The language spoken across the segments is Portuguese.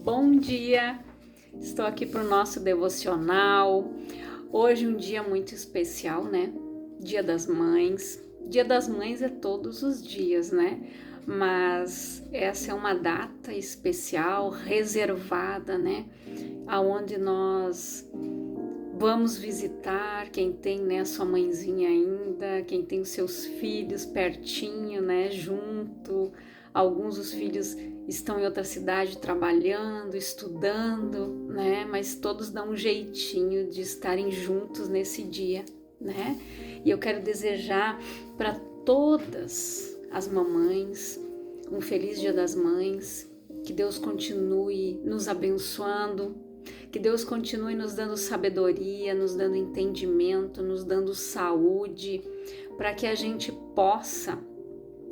bom dia! Estou aqui para o nosso devocional. Hoje um dia muito especial, né? Dia das Mães. Dia das Mães é todos os dias, né? Mas essa é uma data especial, reservada, né? Aonde nós vamos visitar quem tem, né, sua mãezinha ainda, quem tem os seus filhos pertinho, né, junto. Alguns dos filhos estão em outra cidade trabalhando, estudando, né, mas todos dão um jeitinho de estarem juntos nesse dia, né? E eu quero desejar para todas as mamães um feliz Dia das Mães, que Deus continue nos abençoando, que Deus continue nos dando sabedoria, nos dando entendimento, nos dando saúde, para que a gente possa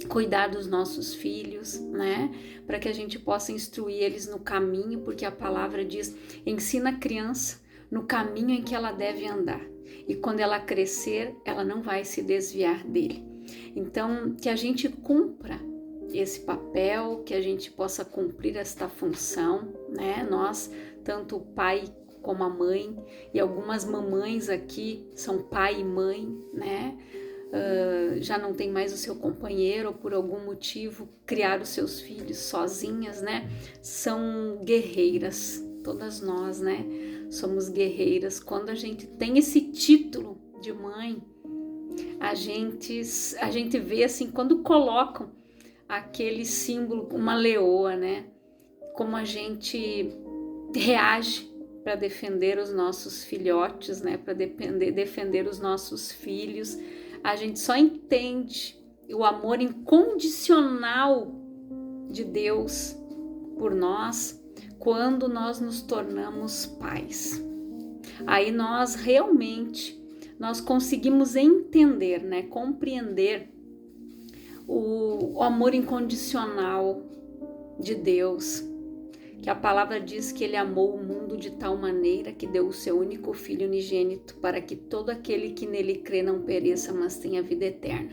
cuidar dos nossos filhos, né? Para que a gente possa instruir eles no caminho, porque a palavra diz: ensina a criança no caminho em que ela deve andar, e quando ela crescer, ela não vai se desviar dele. Então, que a gente cumpra esse papel, que a gente possa cumprir esta função, né? Nós, tanto o pai como a mãe, e algumas mamães aqui são pai e mãe, né? Já não tem mais o seu companheiro ou por algum motivo criar os seus filhos sozinhas, né? São guerreiras, todas nós, né? Somos guerreiras. Quando a gente tem esse título de mãe, a gente vê assim, quando colocam aquele símbolo, uma leoa, né? Como a gente reage para defender os nossos filhotes, né? Para defender os nossos filhos. A gente só entende o amor incondicional de Deus por nós quando nós nos tornamos pais. Aí nós realmente conseguimos entender, né? Compreender o amor incondicional de Deus, que a palavra diz que Ele amou o mundo de tal maneira que deu o seu único Filho unigênito para que todo aquele que nele crê não pereça, mas tenha vida eterna.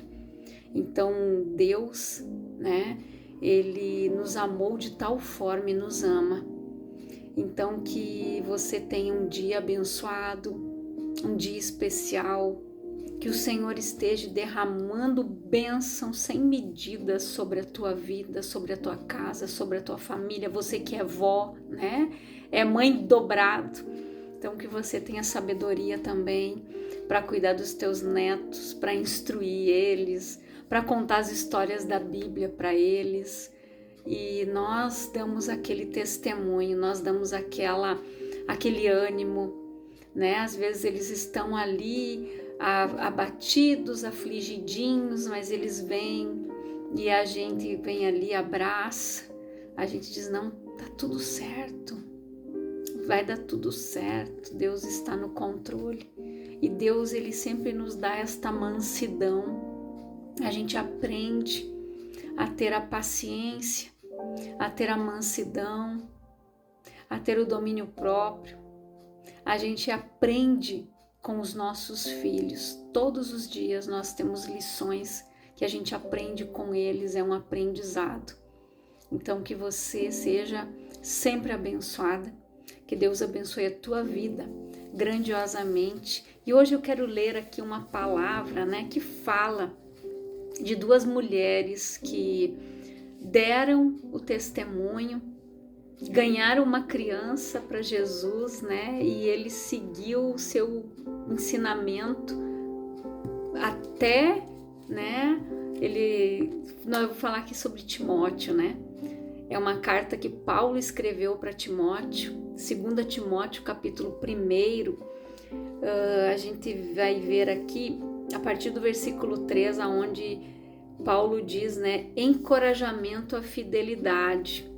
Então Deus, né, Ele nos amou de tal forma e nos ama. Então que você tenha um dia abençoado, um dia especial, que o Senhor esteja derramando bênção sem medida sobre a tua vida, sobre a tua casa, sobre a tua família. Você que é vó, né? É mãe dobrado. Então que você tenha sabedoria também para cuidar dos teus netos, para instruir eles, para contar as histórias da Bíblia para eles. E nós damos aquele testemunho, nós damos aquele ânimo, né? Às vezes eles estão ali abatidos, afligidinhos, mas eles vêm e a gente vem ali, abraça, a gente diz: não, tá tudo certo, vai dar tudo certo, Deus está no controle. E Deus, Ele sempre nos dá esta mansidão. A gente aprende a ter a paciência, a ter a mansidão, a ter o domínio próprio. A gente aprende com os nossos filhos. Todos os dias nós temos lições que a gente aprende com eles, é um aprendizado. Então que você seja sempre abençoada, que Deus abençoe a tua vida grandiosamente. E hoje eu quero ler aqui uma palavra, né, que fala de duas mulheres que deram o testemunho, ganharam uma criança para Jesus, né? E ele seguiu o seu ensinamento até, né? Eu vou falar aqui sobre Timóteo, né? É uma carta que Paulo escreveu para Timóteo, 2 Timóteo, capítulo 1. A gente vai ver aqui, a partir do versículo 3, onde Paulo diz, né? Encorajamento à fidelidade.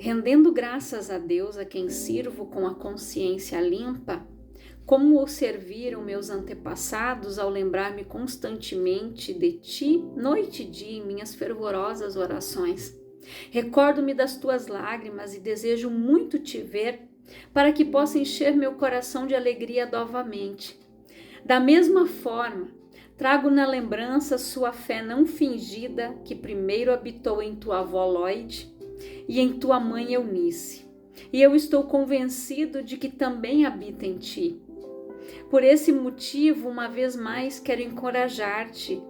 Rendendo graças a Deus, a quem sirvo com a consciência limpa, como o serviram meus antepassados ao lembrar-me constantemente de ti, noite e dia, em minhas fervorosas orações. Recordo-me das tuas lágrimas e desejo muito te ver, para que possa encher meu coração de alegria novamente. Da mesma forma, trago na lembrança sua fé não fingida, que primeiro habitou em tua avó Lloyd, e em tua mãe Eunice. E eu estou convencido de que também habita em ti. Por esse motivo, uma vez mais, quero encorajar-te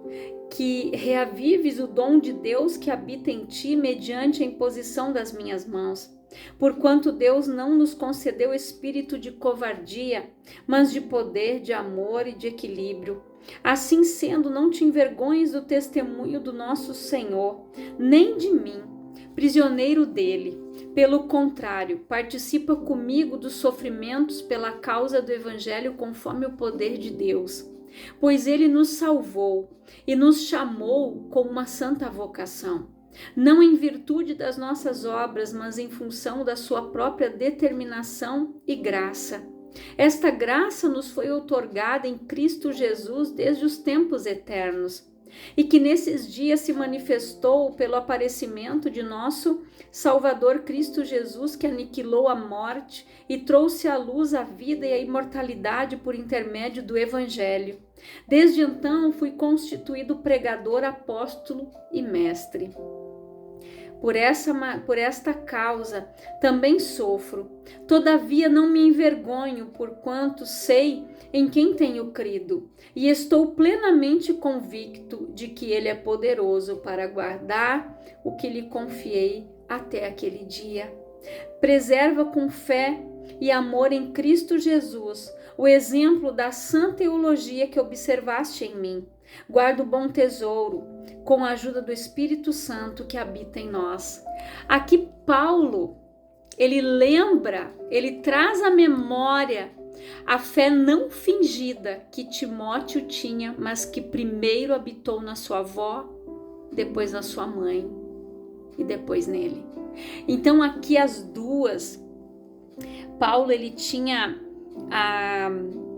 que reavives o dom de Deus que habita em ti mediante a imposição das minhas mãos. Porquanto Deus não nos concedeu espírito de covardia, mas de poder, de amor e de equilíbrio. Assim sendo, não te envergonhes do testemunho do nosso Senhor, nem de mim, prisioneiro dele. Pelo contrário, participa comigo dos sofrimentos pela causa do Evangelho conforme o poder de Deus. Pois ele nos salvou e nos chamou com uma santa vocação, não em virtude das nossas obras, mas em função da sua própria determinação e graça. Esta graça nos foi outorgada em Cristo Jesus desde os tempos eternos, e que nesses dias se manifestou pelo aparecimento de nosso Salvador Cristo Jesus, que aniquilou a morte e trouxe à luz a vida e a imortalidade por intermédio do Evangelho. Desde então fui constituído pregador, apóstolo e mestre. Por esta causa também sofro, todavia não me envergonho, porquanto sei em quem tenho crido, e estou plenamente convicto de que ele é poderoso para guardar o que lhe confiei até aquele dia. Preserva com fé e amor em Cristo Jesus o exemplo da sã teologia que observaste em mim. Guarda o bom tesouro com a ajuda do Espírito Santo que habita em nós. Aqui Paulo, ele lembra, ele traz à memória a fé não fingida que Timóteo tinha, mas que primeiro habitou na sua avó, depois na sua mãe e depois nele. Então aqui as duas, Paulo ele tinha a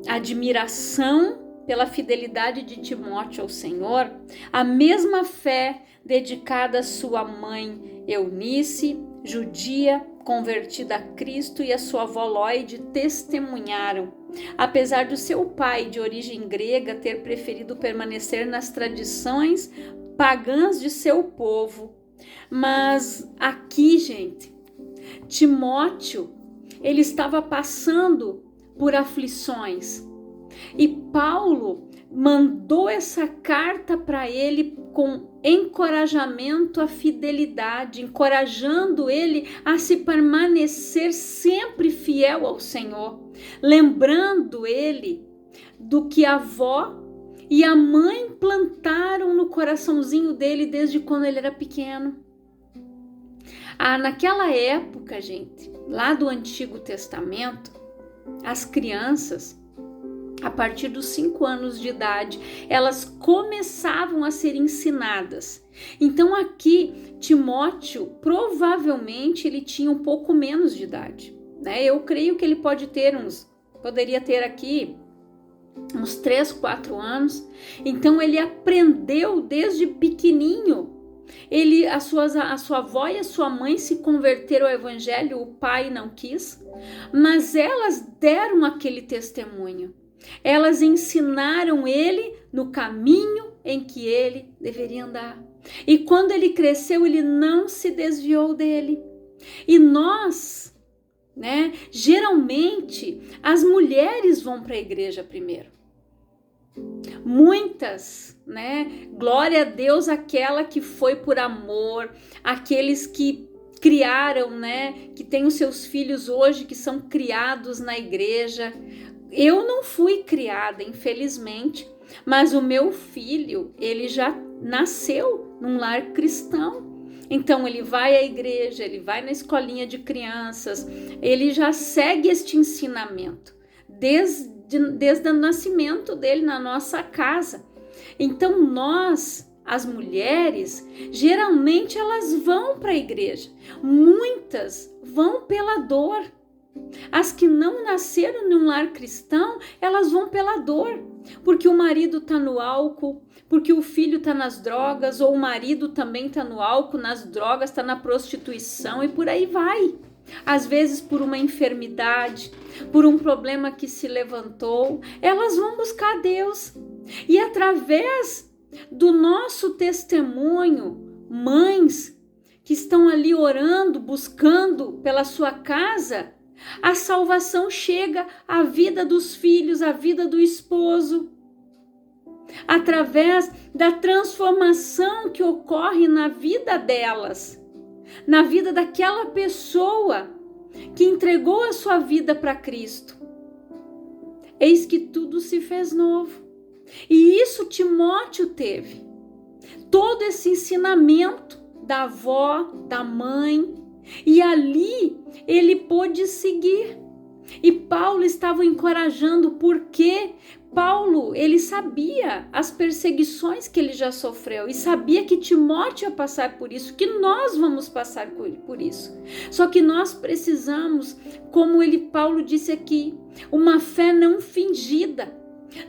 admiração pela fidelidade de Timóteo ao Senhor, a mesma fé dedicada à sua mãe Eunice, judia, convertida a Cristo, e a sua avó Lóide testemunharam, apesar do seu pai de origem grega ter preferido permanecer nas tradições pagãs de seu povo. Mas aqui, gente, Timóteo, ele estava passando por aflições, e Paulo mandou essa carta para ele com encorajamento à fidelidade, encorajando ele a se permanecer sempre fiel ao Senhor, lembrando ele do que a avó e a mãe plantaram no coraçãozinho dele desde quando ele era pequeno. Naquela época, gente, lá do Antigo Testamento, as crianças, a partir dos 5 anos de idade, elas começavam a ser ensinadas. Então aqui, Timóteo, provavelmente ele tinha um pouco menos de idade, né? Eu creio que ele poderia ter aqui uns 3, 4 anos. Então ele aprendeu desde pequenininho. A sua avó e a sua mãe se converteram ao Evangelho, o pai não quis, mas elas deram aquele testemunho. Elas ensinaram ele no caminho em que ele deveria andar. E quando ele cresceu, ele não se desviou dele. E nós, né, geralmente, as mulheres vão para a igreja primeiro. Muitas, né? Glória a Deus, aquela que foi por amor, aqueles que criaram, né? Que têm os seus filhos hoje, que são criados na igreja. Eu não fui criada, infelizmente, mas o meu filho, ele já nasceu num lar cristão. Então ele vai à igreja, ele vai na escolinha de crianças, ele já segue este ensinamento desde o nascimento dele na nossa casa. Então nós, as mulheres, geralmente elas vão para a igreja, muitas vão pela dor. As que não nasceram num lar cristão, elas vão pela dor, porque o marido está no álcool, porque o filho está nas drogas, ou o marido também está no álcool, nas drogas, está na prostituição e por aí vai. Às vezes por uma enfermidade, por um problema que se levantou, elas vão buscar Deus. E através do nosso testemunho, mães que estão ali orando, buscando pela sua casa, a salvação chega à vida dos filhos, à vida do esposo, através da transformação que ocorre na vida delas, na vida daquela pessoa que entregou a sua vida para Cristo. Eis que tudo se fez novo. E isso Timóteo teve. Todo esse ensinamento da avó, da mãe, e ali ele pôde seguir. E Paulo estava encorajando, porque Paulo, ele sabia as perseguições que ele já sofreu e sabia que Timóteo ia passar por isso, que nós vamos passar por isso. Só que nós precisamos, como Paulo disse aqui, uma fé não fingida.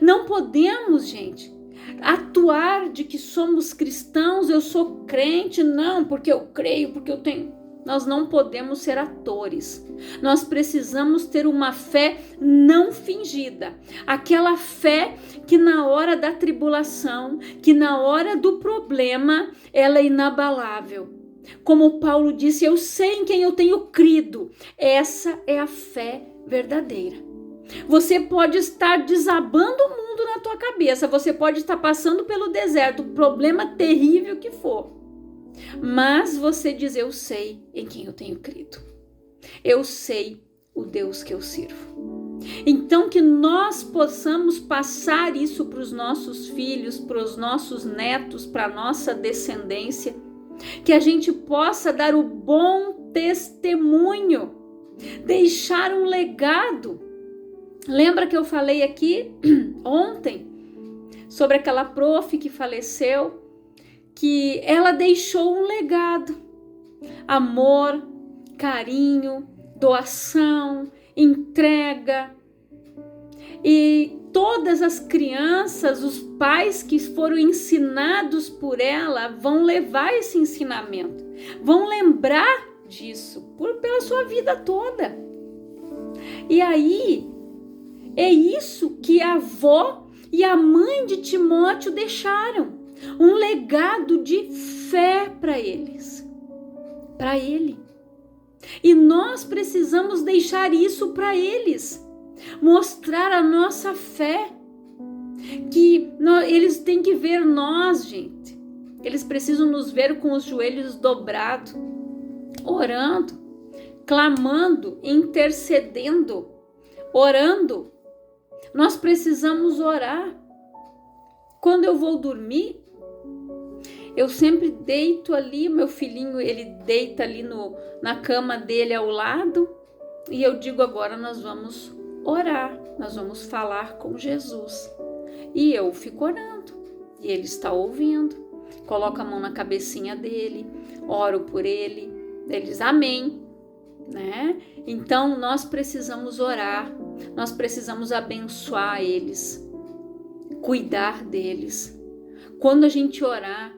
Não podemos, gente, atuar de que somos cristãos, eu sou crente, não, porque eu creio, porque eu tenho... Nós não podemos ser atores. Nós precisamos ter uma fé não fingida. Aquela fé que na hora da tribulação, que na hora do problema, ela é inabalável. Como Paulo disse, eu sei em quem eu tenho crido. Essa é a fé verdadeira. Você pode estar desabando o mundo na tua cabeça. Você pode estar passando pelo deserto, o problema terrível que for. Mas você diz, eu sei em quem eu tenho crido. Eu sei o Deus que eu sirvo. Então que nós possamos passar isso para os nossos filhos, para os nossos netos, para a nossa descendência. Que a gente possa dar o bom testemunho, deixar um legado. Lembra que eu falei aqui ontem sobre aquela prof que faleceu? Que ela deixou um legado, amor, carinho, doação, entrega. E todas as crianças, os pais que foram ensinados por ela vão levar esse ensinamento, vão lembrar disso pela sua vida toda. E aí, é isso que a avó e a mãe de Timóteo deixaram. Um legado de fé para eles, para ele. E nós precisamos deixar isso para eles, mostrar a nossa fé, que eles têm que ver nós, gente. Eles precisam nos ver com os joelhos dobrados, orando, clamando, intercedendo, orando. Nós precisamos orar. Quando eu vou dormir, eu sempre deito ali, meu filhinho, ele deita ali na cama dele ao lado, e eu digo, agora nós vamos orar, nós vamos falar com Jesus. E eu fico orando, e ele está ouvindo, coloco a mão na cabecinha dele, oro por ele, ele diz amém, né? Então nós precisamos orar, nós precisamos abençoar eles, cuidar deles. Quando a gente orar,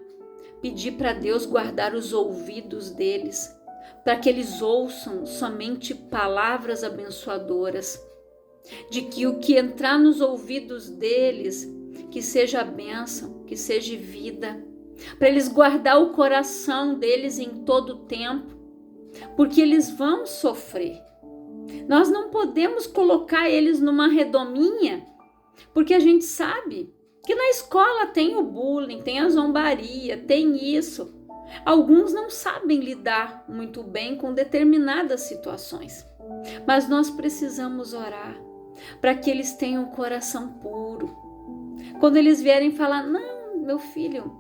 pedir para Deus guardar os ouvidos deles, para que eles ouçam somente palavras abençoadoras, de que o que entrar nos ouvidos deles, que seja bênção, que seja vida, para eles guardar o coração deles em todo o tempo, porque eles vão sofrer. Nós não podemos colocar eles numa redominha, porque a gente sabe que na escola tem o bullying, tem a zombaria, tem isso. Alguns não sabem lidar muito bem com determinadas situações. Mas nós precisamos orar para que eles tenham um coração puro. Quando eles vierem falar, não, meu filho,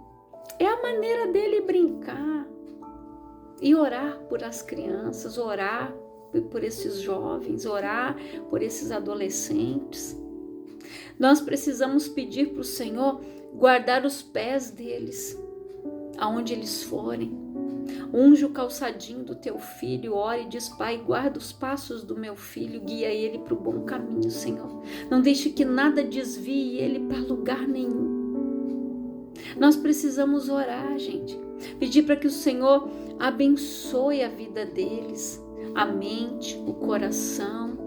é a maneira dele brincar. E orar por as crianças, orar por esses jovens, orar por esses adolescentes. Nós precisamos pedir para o Senhor guardar os pés deles, aonde eles forem. Unge o calçadinho do teu filho, ore e diz, Pai, guarda os passos do meu filho, guia ele para o bom caminho, Senhor. Não deixe que nada desvie ele para lugar nenhum. Nós precisamos orar, gente. Pedir para que o Senhor abençoe a vida deles, a mente, o coração,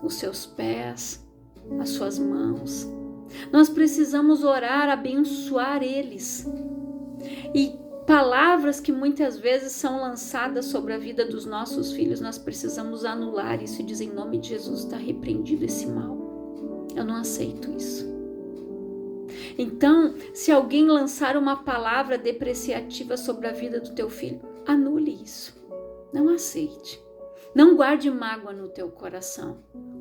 os seus pés, as suas mãos. Nós precisamos orar, abençoar eles. E Palavras que muitas vezes são lançadas sobre a vida dos nossos filhos, nós precisamos anular isso e dizer: em nome de Jesus, está repreendido esse mal. Eu não aceito isso. Então, se alguém lançar uma palavra depreciativa sobre a vida do teu filho, anule isso. Não aceite. Não guarde mágoa no teu coração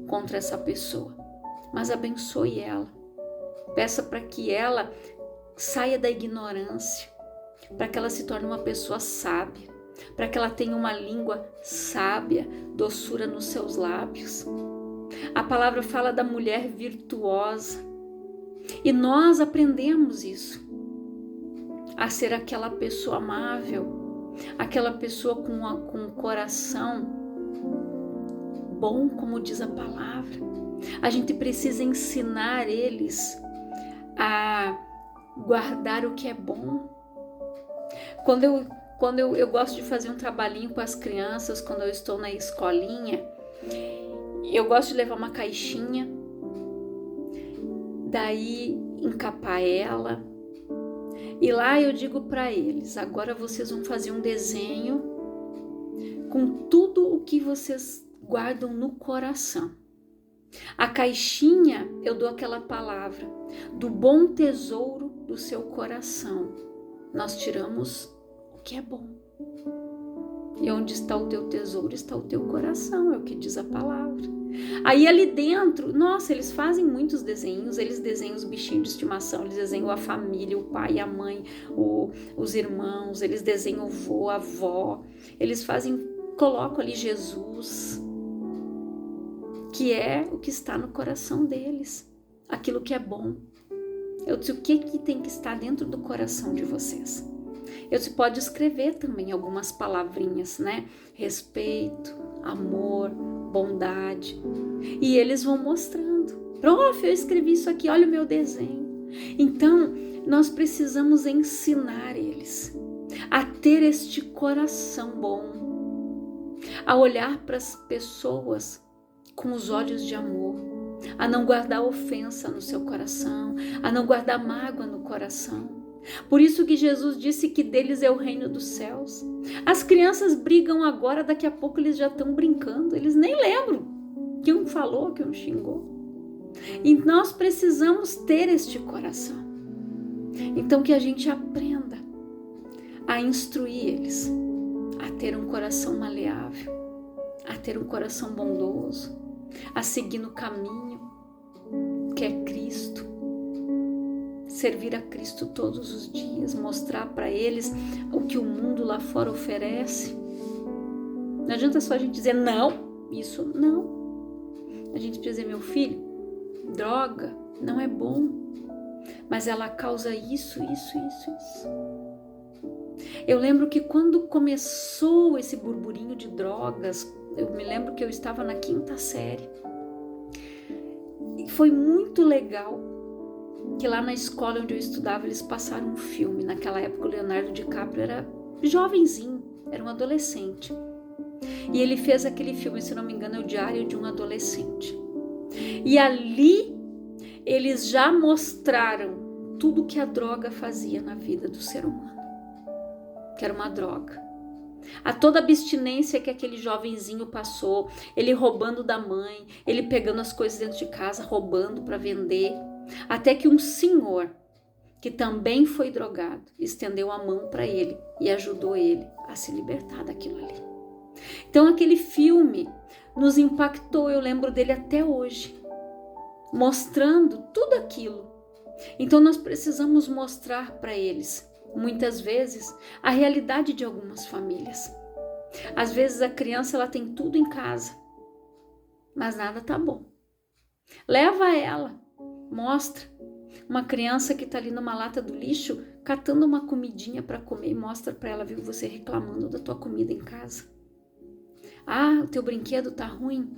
contra essa pessoa, mas abençoe ela. Peça para que ela saia da ignorância, para que ela se torne uma pessoa sábia, para que ela tenha uma língua sábia, doçura nos seus lábios. A palavra fala da mulher virtuosa e nós aprendemos isso, a ser aquela pessoa amável, aquela pessoa com um coração bom, como diz a palavra. A gente precisa ensinar eles a guardar o que é bom. Quando eu gosto de fazer um trabalhinho com as crianças, quando eu estou na escolinha, eu gosto de levar uma caixinha, daí encapar ela, e lá eu digo para eles: agora vocês vão fazer um desenho com tudo o que vocês guardam no coração. A caixinha, eu dou aquela palavra: do bom tesouro do seu coração nós tiramos o que é bom. E onde está o teu tesouro, está o teu coração, é o que diz a palavra. Aí ali dentro, nossa, eles fazem muitos desenhos, eles desenham os bichinhos de estimação, eles desenham a família, o pai, a mãe, os irmãos, eles desenham o vô, a avó, eles colocam ali Jesus, que é o que está no coração deles, aquilo que é bom. Eu disse: o que tem que estar dentro do coração de vocês? Eu disse: pode escrever também algumas palavrinhas, né? Respeito, amor, bondade. E eles vão mostrando: prof, eu escrevi isso aqui, olha o meu desenho. Então, nós precisamos ensinar eles a ter este coração bom, a olhar para as pessoas com os olhos de amor, a não guardar ofensa no seu coração, a não guardar mágoa no coração. Por isso que Jesus disse que deles é o reino dos céus. As crianças brigam agora, daqui a pouco eles já estão brincando, eles nem lembram que um falou, que um xingou. E nós precisamos ter este coração. Então que a gente aprenda a instruir eles, a ter um coração maleável, a ter um coração bondoso, a seguir no caminho que é Cristo, servir a Cristo todos os dias, mostrar para eles o que o mundo lá fora oferece. Não adianta só a gente dizer não, isso não. A gente precisa dizer: meu filho, droga não é bom, mas ela causa isso. Eu lembro que quando começou esse burburinho de drogas, eu me lembro que eu estava na 5ª série. E foi muito legal que lá na escola onde eu estudava eles passaram um filme. Naquela época o Leonardo DiCaprio era jovenzinho, era um adolescente. E ele fez aquele filme, se não me engano, é O Diário de um Adolescente. E ali eles já mostraram tudo que a droga fazia na vida do ser humano, que era uma droga. A toda abstinência que aquele jovenzinho passou, ele roubando da mãe, ele pegando as coisas dentro de casa, roubando para vender, até que um senhor, que também foi drogado, estendeu a mão para ele e ajudou ele a se libertar daquilo ali. Então aquele filme nos impactou, eu lembro dele até hoje, mostrando tudo aquilo. Então nós precisamos mostrar para eles, muitas vezes, a realidade de algumas famílias. Às vezes a criança ela tem tudo em casa, mas nada tá bom. Leva ela, mostra. Uma criança que tá ali numa lata do lixo, catando uma comidinha para comer, e mostra para ela: viu, você reclamando da tua comida em casa. Ah, o teu brinquedo tá ruim,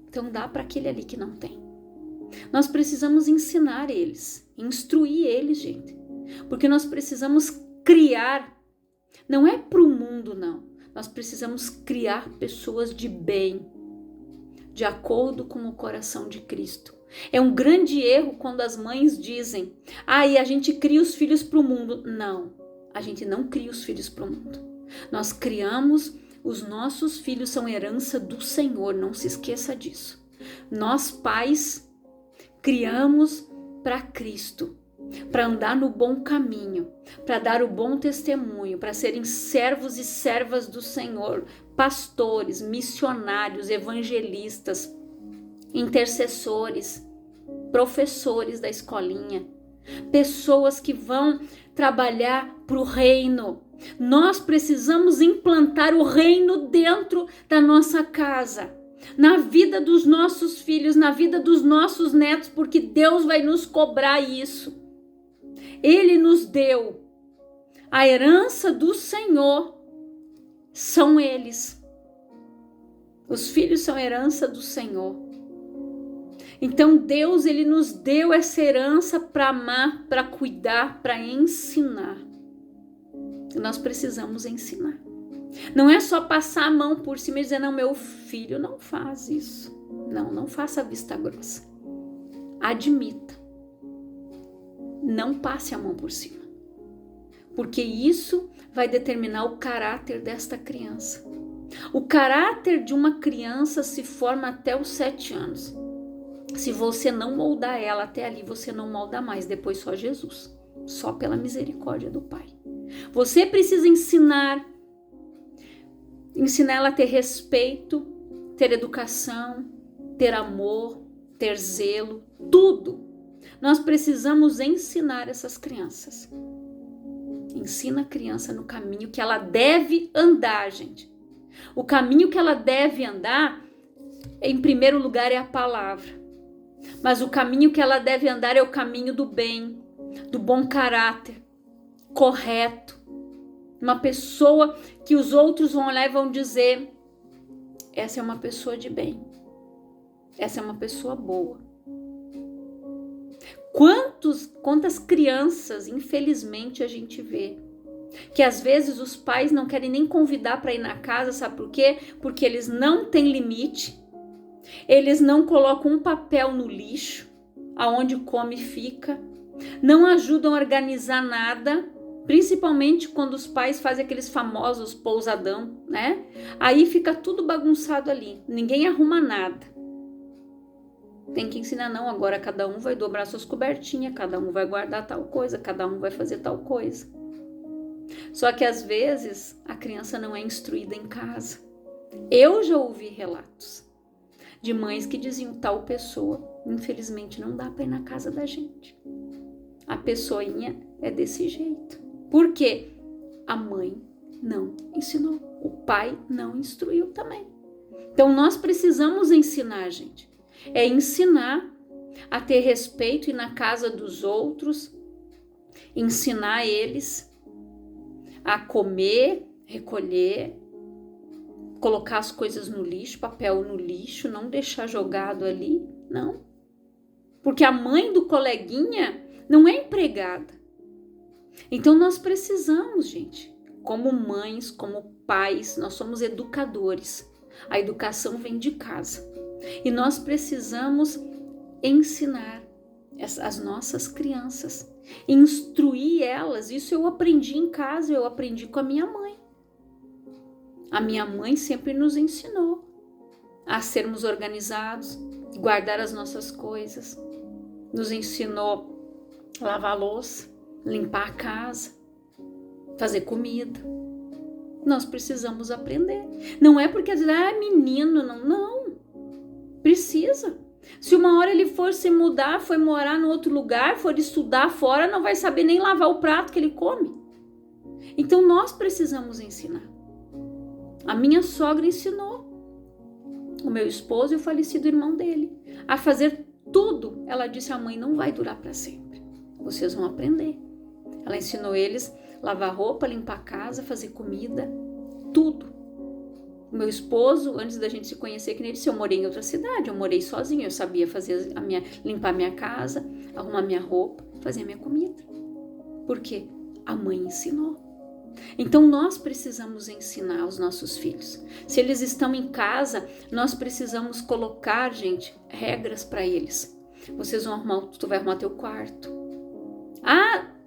então dá para aquele ali que não tem. Nós precisamos ensinar eles, instruir eles, gente. Porque nós precisamos criar, não é para o mundo não, nós precisamos criar pessoas de bem, de acordo com o coração de Cristo. É um grande erro quando as mães dizem: e a gente cria os filhos para o mundo. Não, a gente não cria os filhos para o mundo. Nós criamos, os nossos filhos são herança do Senhor, não se esqueça disso. Nós pais criamos para Cristo, para andar no bom caminho, para dar o bom testemunho, para serem servos e servas do Senhor, pastores, missionários, evangelistas, intercessores, professores da escolinha, pessoas que vão trabalhar para o reino. Nós precisamos implantar o reino dentro da nossa casa, na vida dos nossos filhos, na vida dos nossos netos, porque Deus vai nos cobrar isso. Ele nos deu a herança do Senhor, são eles. Os filhos são herança do Senhor. Então Deus, ele nos deu essa herança para amar, para cuidar, para ensinar. Nós precisamos ensinar. Não é só passar a mão por cima e dizer, não, meu filho, não faz isso. Não faça vista grossa. Admita. Não passe a mão por cima. Porque isso vai determinar o caráter desta criança. O caráter de uma criança se forma até os 7 anos. Se você não moldar ela até ali, você não molda mais. Depois só Jesus. Só pela misericórdia do Pai. Você precisa ensinar ela a ter respeito, ter educação, ter amor, ter zelo, tudo. Nós precisamos ensinar essas crianças. Ensina a criança no caminho que ela deve andar, gente. O caminho que ela deve andar, em primeiro lugar, é a palavra. Mas o caminho que ela deve andar é o caminho do bem, do bom caráter, correto. Uma pessoa que os outros vão olhar e vão dizer, essa é uma pessoa de bem. Essa é uma pessoa boa. Quantas crianças, infelizmente, a gente vê que às vezes os pais não querem nem convidar para ir na casa, sabe por quê? Porque eles não têm limite, eles não colocam um papel no lixo, aonde come fica, não ajudam a organizar nada, principalmente quando os pais fazem aqueles famosos pousadão, né? Aí fica tudo bagunçado ali, ninguém arruma nada. Tem que ensinar, não, agora cada um vai dobrar suas cobertinhas, cada um vai guardar tal coisa, cada um vai fazer tal coisa. Só que às vezes a criança não é instruída em casa. Eu já ouvi relatos de mães que diziam, tal pessoa, infelizmente não dá para ir na casa da gente. A pessoinha é desse jeito. Por quê? A mãe não ensinou, o pai não instruiu também. Então nós precisamos ensinar, gente. É ensinar a ter respeito e na casa dos outros, ensinar eles a comer, recolher, colocar as coisas no lixo, papel no lixo, não deixar jogado ali, não. Porque a mãe do coleguinha não é empregada. Então nós precisamos, gente, como mães, como pais, nós somos educadores. A educação vem de casa. E nós precisamos ensinar as nossas crianças, instruir elas. Isso eu aprendi em casa, eu aprendi com a minha mãe. A minha mãe sempre nos ensinou a sermos organizados, guardar as nossas coisas. Nos ensinou a lavar a louça, limpar a casa, fazer comida. Nós precisamos aprender. Não é porque menino, não. Precisa. Se uma hora ele for se mudar, for morar em outro lugar, for estudar fora, não vai saber nem lavar o prato que ele come. Então nós precisamos ensinar. A minha sogra ensinou o meu esposo e o falecido irmão dele a fazer tudo. Ela disse, a mãe não vai durar para sempre. Vocês vão aprender. Ela ensinou eles a lavar roupa, limpar a casa, fazer comida, tudo. O meu esposo, antes da gente se conhecer, que nem disse, eu morei em outra cidade, eu morei sozinha, eu sabia fazer limpar minha casa, arrumar minha roupa, fazer minha comida. Por quê? A mãe ensinou. Então nós precisamos ensinar os nossos filhos. Se eles estão em casa, nós precisamos colocar, gente, regras para eles. Tu vai arrumar teu quarto.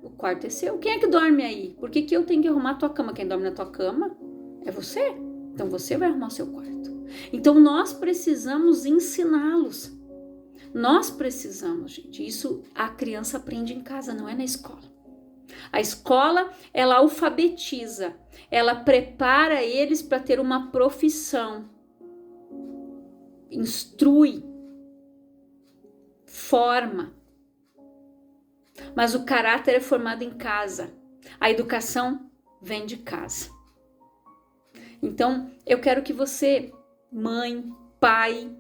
O quarto é seu. Quem é que dorme aí? Por que eu tenho que arrumar a tua cama? Quem dorme na tua cama é você. Então você vai arrumar o seu quarto. Então nós precisamos ensiná-los. Nós precisamos, gente. Isso a criança aprende em casa, não é na escola. A escola, ela alfabetiza, ela prepara eles para ter uma profissão, instrui, forma. Mas o caráter é formado em casa. A educação vem de casa. Então, eu quero que você, mãe, pai,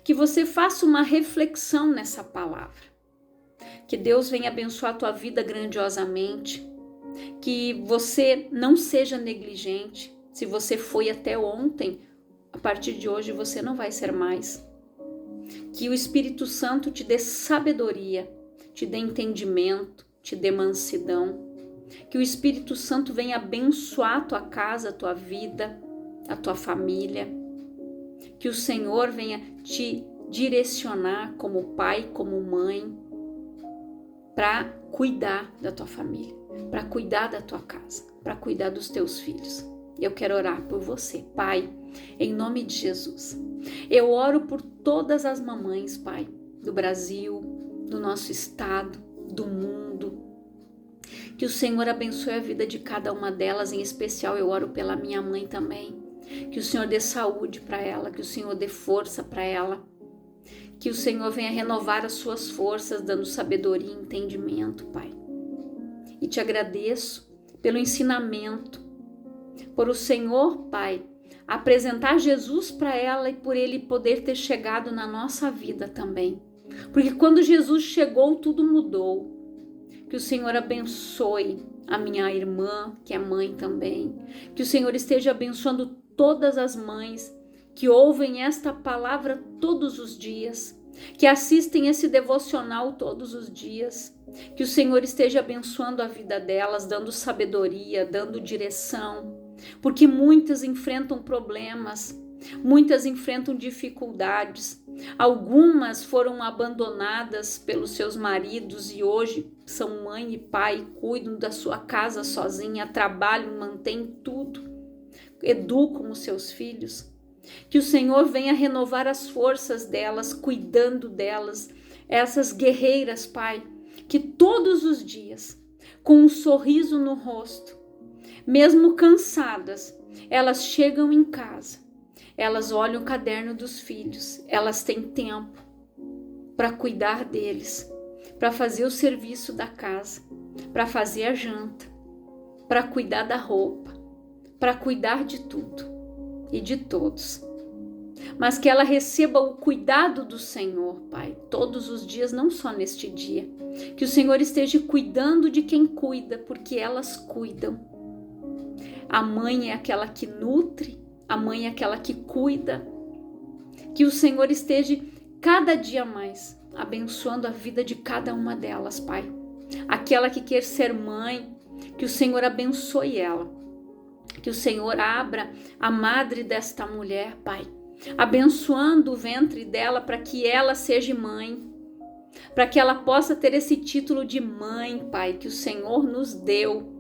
que você faça uma reflexão nessa palavra. Que Deus venha abençoar a tua vida grandiosamente. Que você não seja negligente. Se você foi até ontem, a partir de hoje você não vai ser mais. Que o Espírito Santo te dê sabedoria, te dê entendimento, te dê mansidão. Que o Espírito Santo venha abençoar a tua casa, a tua vida, a tua família. Que o Senhor venha te direcionar como pai, como mãe, para cuidar da tua família, para cuidar da tua casa, para cuidar dos teus filhos. Eu quero orar por você, Pai, em nome de Jesus. Eu oro por todas as mamães, Pai, do Brasil, do nosso estado, do mundo. Que o Senhor abençoe a vida de cada uma delas, em especial eu oro pela minha mãe também. Que o Senhor dê saúde para ela, que o Senhor dê força para ela. Que o Senhor venha renovar as suas forças, dando sabedoria e entendimento, Pai. E te agradeço pelo ensinamento, por o Senhor, Pai, apresentar Jesus para ela e por Ele poder ter chegado na nossa vida também. Porque quando Jesus chegou, tudo mudou. Que o Senhor abençoe a minha irmã, que é mãe também. Que o Senhor esteja abençoando todas as mães que ouvem esta palavra todos os dias, que assistem esse devocional todos os dias. Que o Senhor esteja abençoando a vida delas, dando sabedoria, dando direção, porque muitas enfrentam problemas, muitas enfrentam dificuldades. Algumas foram abandonadas pelos seus maridos e hoje são mãe e pai, cuidam da sua casa sozinha, trabalham, mantêm tudo, educam os seus filhos. Que o Senhor venha renovar as forças delas, cuidando delas, essas guerreiras, Pai, que todos os dias, com um sorriso no rosto, mesmo cansadas, elas chegam em casa, elas olham o caderno dos filhos, elas têm tempo para cuidar deles, para fazer o serviço da casa, para fazer a janta, para cuidar da roupa, para cuidar de tudo e de todos. Mas que ela receba o cuidado do Senhor, Pai, todos os dias, não só neste dia. Que o Senhor esteja cuidando de quem cuida, porque elas cuidam. A mãe é aquela que nutre, a mãe é aquela que cuida. Que o Senhor esteja cada dia mais abençoando a vida de cada uma delas, Pai. Aquela que quer ser mãe, que o Senhor abençoe ela. Que o Senhor abra a madre desta mulher, Pai, abençoando o ventre dela para que ela seja mãe, para que ela possa ter esse título de mãe, Pai, que o Senhor nos deu.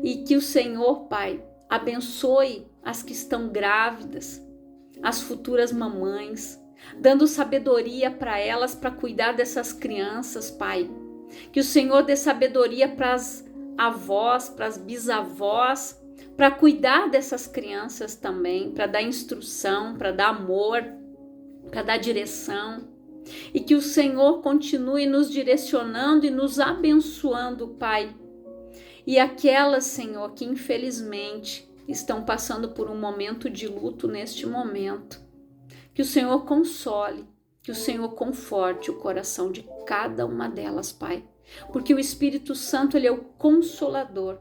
E que o Senhor, Pai, abençoe as que estão grávidas, as futuras mamães, dando sabedoria para elas para cuidar dessas crianças, Pai. Que o Senhor dê sabedoria para as avós, para as bisavós, para cuidar dessas crianças também, para dar instrução, para dar amor, para dar direção. E que o Senhor continue nos direcionando e nos abençoando, Pai. E aquelas, Senhor, que infelizmente estão passando por um momento de luto neste momento, que o Senhor console, que o Senhor conforte o coração de cada uma delas, Pai. Porque o Espírito Santo, Ele é o Consolador.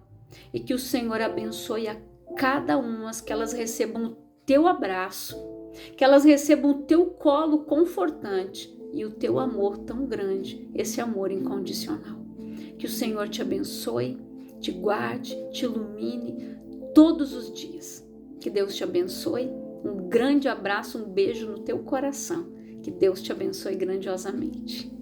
E que o Senhor abençoe a cada uma, que elas recebam o teu abraço, que elas recebam o teu colo confortante e o teu amor tão grande, esse amor incondicional. Que o Senhor te abençoe, te guarde, te ilumine todos os dias. Que Deus te abençoe. Um grande abraço, um beijo no teu coração. Que Deus te abençoe grandiosamente.